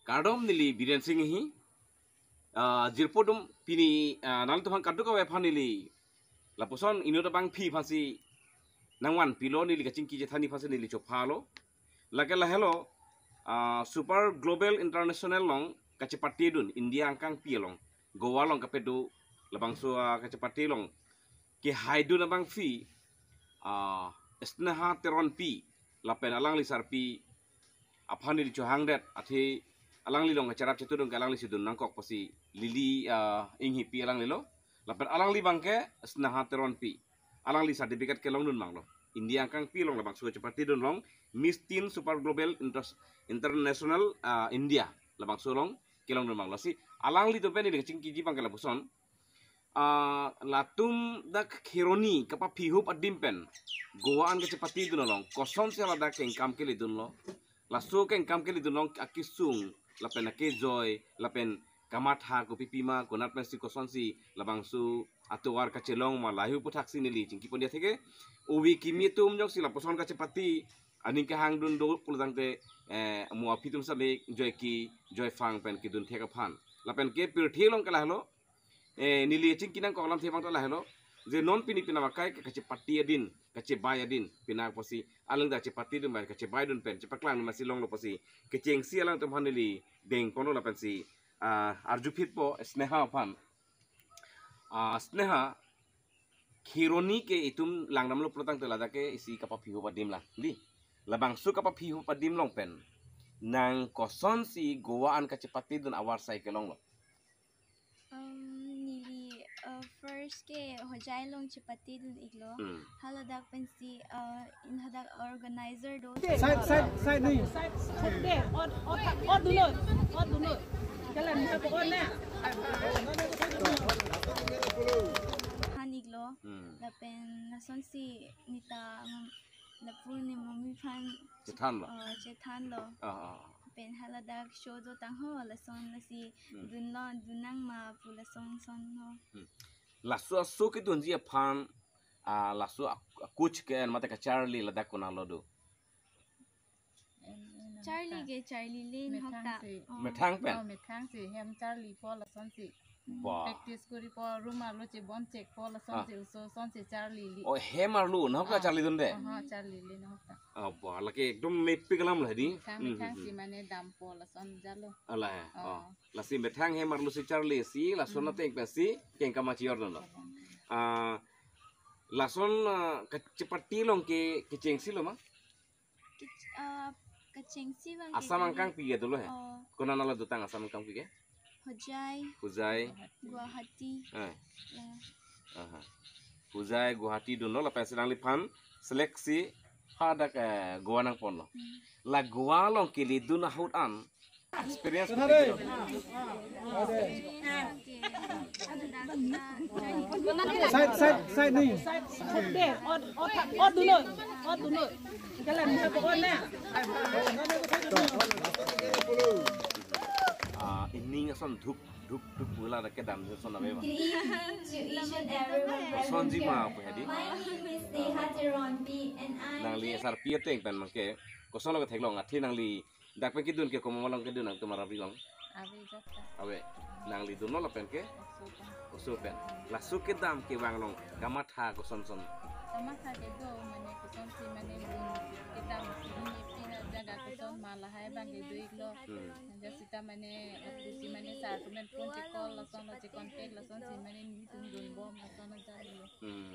Kardom nili biren singi jirpodum pini nal tuhan kaddu ka wefa nili lapuson ino da bang phi phasi nangwan pilo nili kaching ki jethani phasi nili chopalo lagela hello super global international long kachepati dun India angkang pilong Goa long kapedu labang so kachepati long ki haidu na bang phi esnaha teron pi lapen alang lisar pi aphani li chohang det athi alang li long acarap cetu dong alang li sidun nangkok pasi lili inghi pi alang lilo lapen alang li bangke esnaha teron pi alang li sertifikat ke long dun mang lo India angkang pi long labang so kachepati dun long Miss Teen Super Global International India labang so long kelong dun mang lo si alang li to pen ni cing kiji bangke lapuson latum dak khironi kapa pihup adimpen goaan kecepati dun long koson se lada keng kam keli dun lo laso keng kam keli dun long akisung lapen ake joy lapen kamatha ko pipima ko natmen si koson si labang su atuar kacelong ma lahu puthak sinili cingki pondia theke uwi kimi tum jok si laposon kecepati aning ke hang dun do pulutang te mua pitum sabe joy ki joy fang pen ki dun theka phan lapen ke pir thilong kala halo nili cing kinang ko alam thebang to la helo je non pini pina wakai ke kecepati adin kecebay adin pina posi alang da cepati dun ba kecebay dun pen cepaklang masih long lo posi keceng si alang tum hanili deng kono la pen si arjupit po sneha phan sneha khironi ke itum langnam lo protang tela da ke isi kapaphihu padim la di labang su kapaphihu padim long pen nang koson si goaan kecepati dun awar sai ke long lo first ke hojai long chipati dun iglo haladak pensi in hadak organizer do side ni side de od dulu jalan ni ko on na han iglo lapen nason si nita lapun ni mami fan chetan lo pen haladak show do tang ho la son la si dunang ma pula son ho lasu asu ki dun ji phan lasu kuch ke mate ka Charlie la dak kona lodu Charlie Lin hokta methang pen methang si hem Charlie po la son si practice kori po room alo che bon check po la son si so son si Charlie li hem arlu no ka Charlie dun de Charlie li no hokta ba lake ekdom mepi kalam la di methang si mane dam po la son jalo ala la si methang hem arlu si Charlie si la son na teng si keng kama chior no la son kecepati long ke keceng si lo ma kaceng si bang asam angkang pi dulu he kona nala dutang asam angkang pi ke Huzai Guwahati Huzai Guwahati dun lo la pesidang lipan seleksi hada ke goa nang pon lo la goa long ke li dun haut an experience side ni side de od dulu jalan ni ko on na ini ngason dhuk bula da ke dam son na beba son ji ma ko hedi nang li sar pi teng pen man ke ko son lo thek long athi nang li dak pe ki dun ke ko mo long ke dun nang tumara pi long awe nang li dun lo pen ke ko so pen la su ke dam ke wang long kamatha ko son kamatha de do mane ko son si mane ke dam ni pina jaga ko son mala hai bang de do iglo jasita mane si mane sa tumen pun che call la son che contact la son si mane ni tum dun bom la son jalo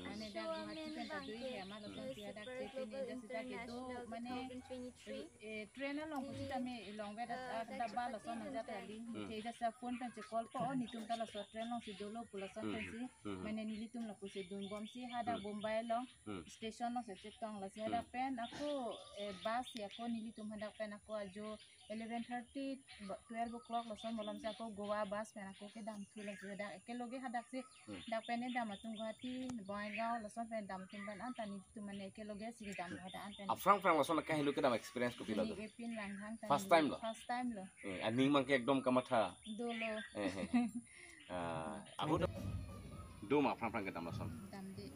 mane da ko hati pen ta do he ma la son si ada che ni jasita ke do mane trainer long pusita me long ve da ba la son ja ta li che jasa phone pen che call ko ni tum ta la so train long si dolo pula son pen si mane ni tum la puse dun bom si hada bombay long station long se chetong la si hada pen aku bus ya ko ni tum hada pen aku ajo 11:30 12 o'clock la son malam si aku goa bus pen aku ke dam tu la si hada ke loge hada si dak pen dam atung Guwahati Bongaigaon la son pen dam tum ban anta ni tum mane ke loge si dam hada pen afrang la son ka hilu ke dam experience ko pila do pin lang hang first time lo aning mang ke ekdom kamatha dolo aku do ma afrang ke dam la son dam de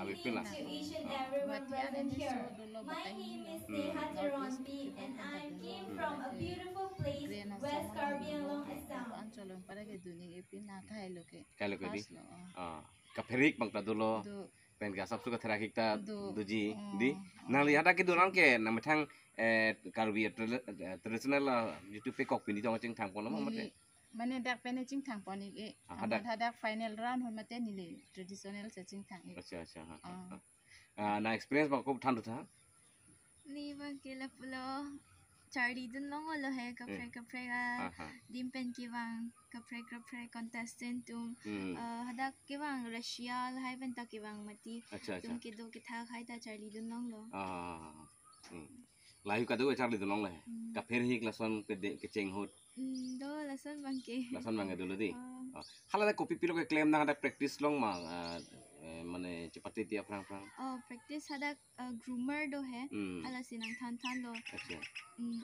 abi pila dolo batai colong pada ke dunia ipin nak kai lo ke Kailo ke di. pas lo Kaperik bang ta dulu. do Pen gasap suka terakik ta Do. duji di. Nang lihat ada gitu orang ke nama tang karbi tradisional lah YouTube kok pini tong ceng tang pon lama mate. mana dak pene cing thang pon ik hadak final round hol mate ni le traditional se cing thang ik Acha. Na experience bang kok thandu ta. Ni bang kila pulo Charlie dun long lo hai kapre ga dimpen ki bang kapre contestant tum hadak ki bang Russia hai ben ta ki bang mati Acha. tum ki do ki tha khai ta Charlie dun long lo Layu kadu Charlie dulong lah. Kaper hik lason ke ceng hot. do lasan bang ke Lason bang dulu di. Hala ada kopi pilo ke claim nang ada practice long mang mane cepat tiap perang. practice hadak groomer do hai ala sinang than lo Acha.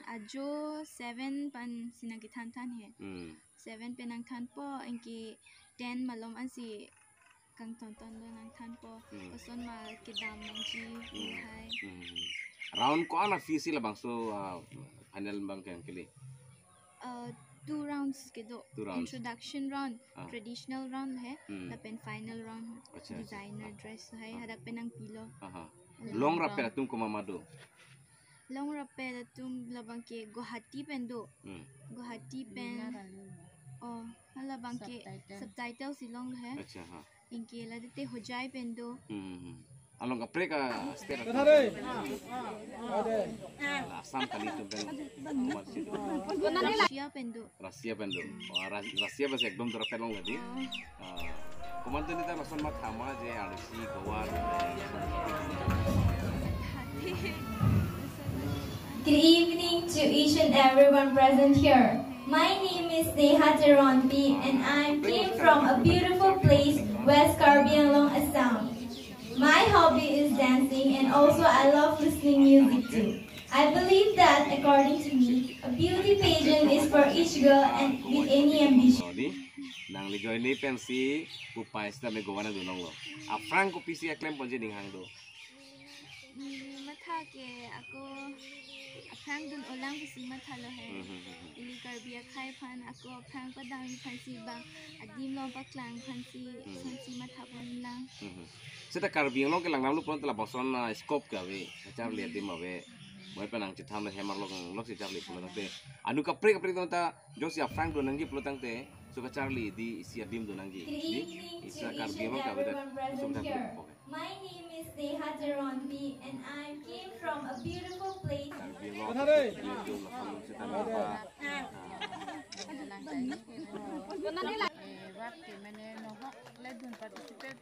ajo 7 pan sinang ki than hai 7 penang than po inki 10 malom ansi kang ton lo nang than po kason ma kidam nang ji hai Round ko ana fisi lah bang so final bang kan kili. 2 rounds ke do 2 rounds. introduction round traditional round hai lapen final round Acha. designer dress hai hadak penang pilo Long rap pera tum ko mamado. long rapel tum labang ke Guwahati pendo Guwahati pen hala bang ke subtitle silong hai Acha inke ladete hojai pendo Along kapre ka stera. Asam kali tu ben. Russia pendo Rasia pendo. Rasia bas ekdom dora pelong lagi. Komandan kita langsung mak thama je arisi Goa. Good evening to each and everyone present here. My name is Neha Teronpi and I came from a beautiful place, West Karbi Anglong, Assam. My hobby is dancing and also I love listening music too. I believe that according to me, a beauty pageant is for each girl and with any ambition. Nang li join ni pensi upai sta me Goa na dunong lo. Afrang ko pisi aklem ponje ding hang do. matha ke ako apang dun ulang si matha lo hai ili karbi khai phan ako apang padang phan si bang adim lo baklang phan si matha pon lang Seta karbi lo ke lang nam lu pon tela boson scope ka we. Char lihat di mawe. Moi penang citam le hemar lo si char li pon te. Anu kapre ta jo si afrang do nanggi plo tang te. Suka Charlie di isi adim do nanggi. Good evening to Isa each karbi and lo ka beda. everyone present Sumta here. ko. My name is Neha Teronpi and I came from a beautiful place. Karbi lo. Itu lo seta apa. waktu mana nohok le dun participate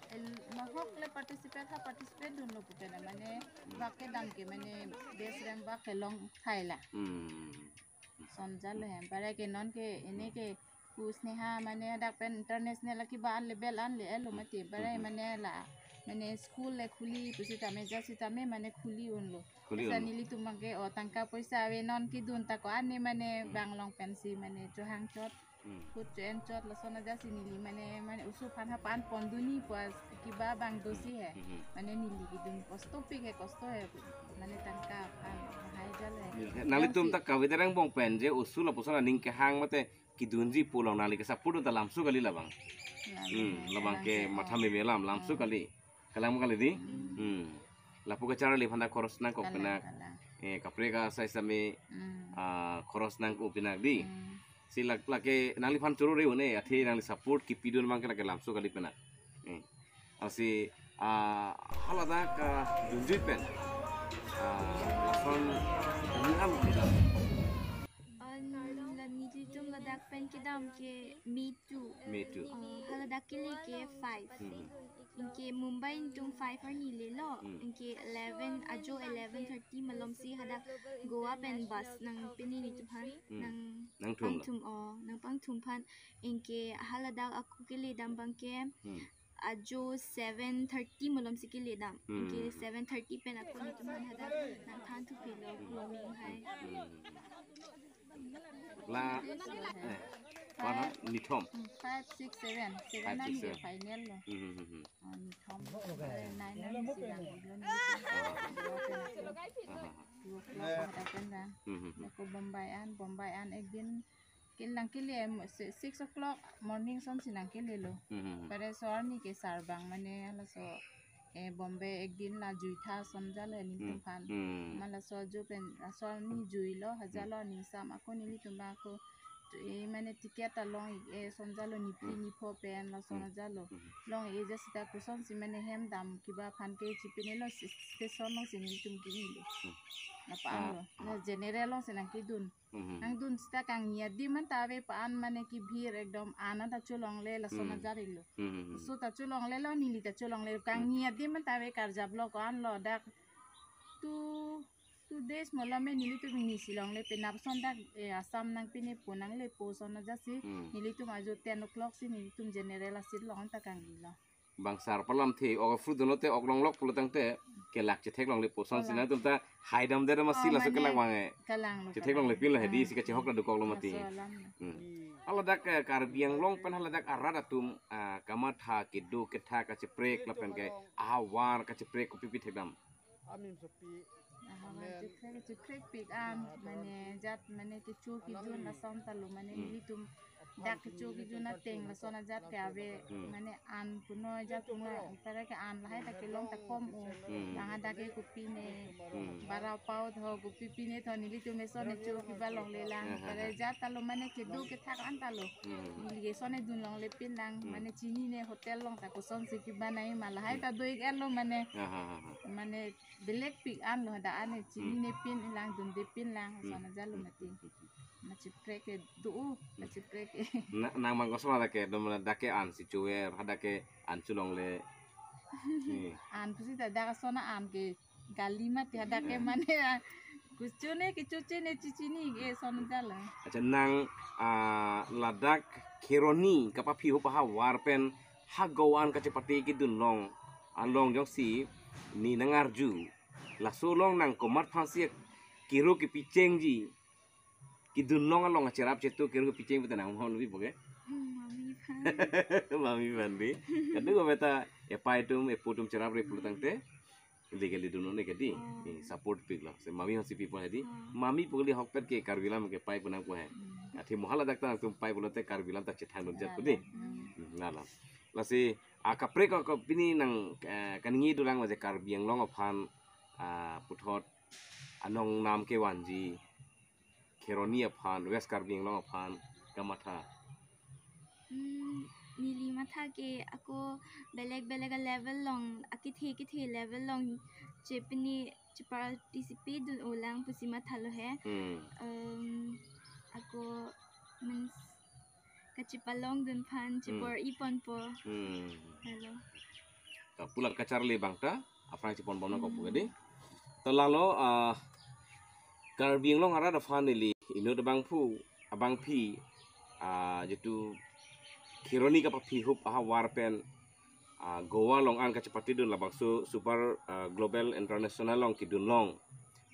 dun lo bukan mana waktu dam ke mana desrem waktu long Thailand sonjal lo hem para ke non ke ini ke kusneha mana dak pen international ki ba level an le lo mati para mana la mana school le khuli pusi tame jasi tame mana khuli un lo sanili tu mangke o tangka paisa we non ki dun ta ko ane mana banglong pensi mana johang chot put chen chot la sona jasi nili mana usu pan hapan ponduni pas kiba bang dosi hai mana nili ki dun kosto pik hai mana tangka pan hai jal hai Nali tum tak kawiderang bong penje usul apusana ning ke hang mate kidunji pulang nali ke sapur ta lamsu kali labang. Labang ke matha me melam lamsu kali. Kalam kali di. Lapu ke cara li phanda koros nang kok penak. Kapre ka sai same koros nang ko penak di. Sila lake nali phan churu re une athi nali support ki pidun mang ke lake lamsu kali penak. Asi halada ka dunji pen. Lason niam kita. Nititum ladak pen kidam ke me too haladak kili ke 5 inke Mumbai tum 5 har ni le lo inke 11 ajo 11:30 malom si hadak Goa pen bus nang pini ni tuhan nang pang tum phan inke haladak aku kili dam bang ke ajo 7:30 malom si kili dam inke 7:30 pen aku ni tuhan hadak nang than tu pilo grooming hai La mana ni thom 5 6 7 nan di final lo ni thom 9 nan si lang bulan ni ko Bombay an ek din kilang kile 6 o'clock morning son sinang kile lo pada soal ni ke sarbang mane la so Bombay ek din la jui tha somja le ni tumpan mala so jo pen so ni jui lo hajalo ni sam ako ni tumba ko mane tiket long somja lo ni pi ni pho pen la so jalo long just ta ko son si mane hem dam kiba phan ke chipine lo station lo sin ni tum ki lo na pa lo na general lo sinang ki dun ang dun sta kang nia di man tawe paan mane ki bhir ekdom ana ta chulong le la sona jari lo so ta chulong le lo ni li ta chulong le kang nia di man tawe kar jab lo ko an lo dak tu des mola me ni li tu ni silong le pe nap son dak asam nang pine punang le po sona jasi ni li tu ma jo 10 o'clock si ni tu general asit lo ta kang li lo bangsar palam the og fruit no te og long lok pulutang te ke lak che thek long le poson sina tum ta haidam de ma sila so ke lak wange che thek long le pil hedi si ke che hok na du kok lo mati ala dak kar biang long pen hala dak arada tum kamatha ke do ke tha ka che prek la pen ke awar ka che prek ko pipi thekdam Cukrek pik mane jat mane ke chu ki jun la som talu mane ni tum dak ke chu ki jun na teng la sona jat ke ave mane an puno jat puno pare ke an la hai ta ke long ta kom o la da ke kupi ne bara pau tho kupi pi ne tho ni li tum sona chu ki ba long le lang pare jat talu mane ke du ke thak an talu ni ge sona dun long le pin lang mane chini ne hotel long ta ko son si ki ba nai ma la hai ta doi ke lo mane belek pik an lo da ane chini ne pin lang dun de pin lang sona jalu mati macam prek du macam prek nang mang kosma da ke dom da ke an si chuer hada ke an chulong le an pusi da sona an ke galimat ya da ke mane kucune ke cucine cicini ke sona jala acha nang ladak keroni kapa phi ho pa war pen ha gowan ka cepati ki dun long along jong si ni nangarju la solong nang komat phansi kiro ki picheng ji ki dun long along acherap chetu kiro ki picheng beta nang hon bi boge mami bandi kadu ko beta e paitum e putum cherap re pulutang te legally dun ne kedi support pig lo se mami hosi people hedi mami pugli hokper ke karbilam ke pai punang ko hai athi mohala dakta tum pai bulote karbilam ta chethan jat pudi nala lasi akapre ko pini nang kaningi durang waje karbiang long ophan puthot anong nam ke wanji keroni aphan west karbiang long ophan kamatha nili matha ke ako beleg level long akithe level long chepni participate dun ulang pusi matha lo he ako means kachipalong dun phan chipor ipon po hello ta pulat kacarle bangta afrang chipon bomna ko pugade to lalo karbiang long ara da fanili ino da bangpu abang phi jitu kironi ka phi hup warpen goa long an ka chapati dun labang super global international long ki dun long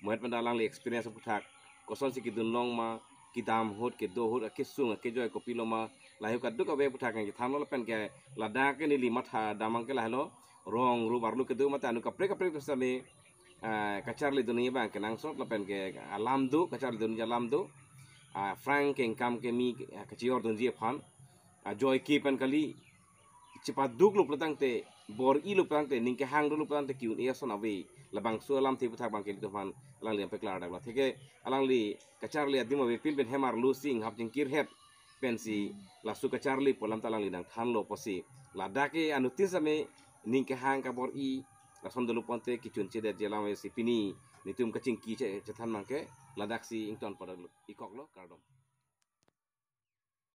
moet pendalang li experience puthak koson si ki dun long ma kidam hot ke do hot ke sung ke joy ko piloma lahi ka du ka be puthak ki thamlo pen ke ladak ke ni li matha damang ke lahlo rong ru barlu ke du mata anu ka pre sale kacarli dunia bang ke nang sop pen ke alam du kacarli dunia alam du frank ke kam ke mi ke cior dun ji phan joy ki pen kali cepat duk lu petang te bor i lu petang te ning ke hang lu petang te kiun ia son awe labang su alam ti puthak bang ke tu fan alang li peklar dak la theke alang li kachar li adimo we pil ben hemar losing hap jingkir het pensi la su kachar li polam talang li nang than lo posi la dake anutin same ning ke hang ka bor i la son dulu ponte ki chun che de jelam we si pini nitum kaching ki che than mang ke ladak si ington pada ikok lo kardom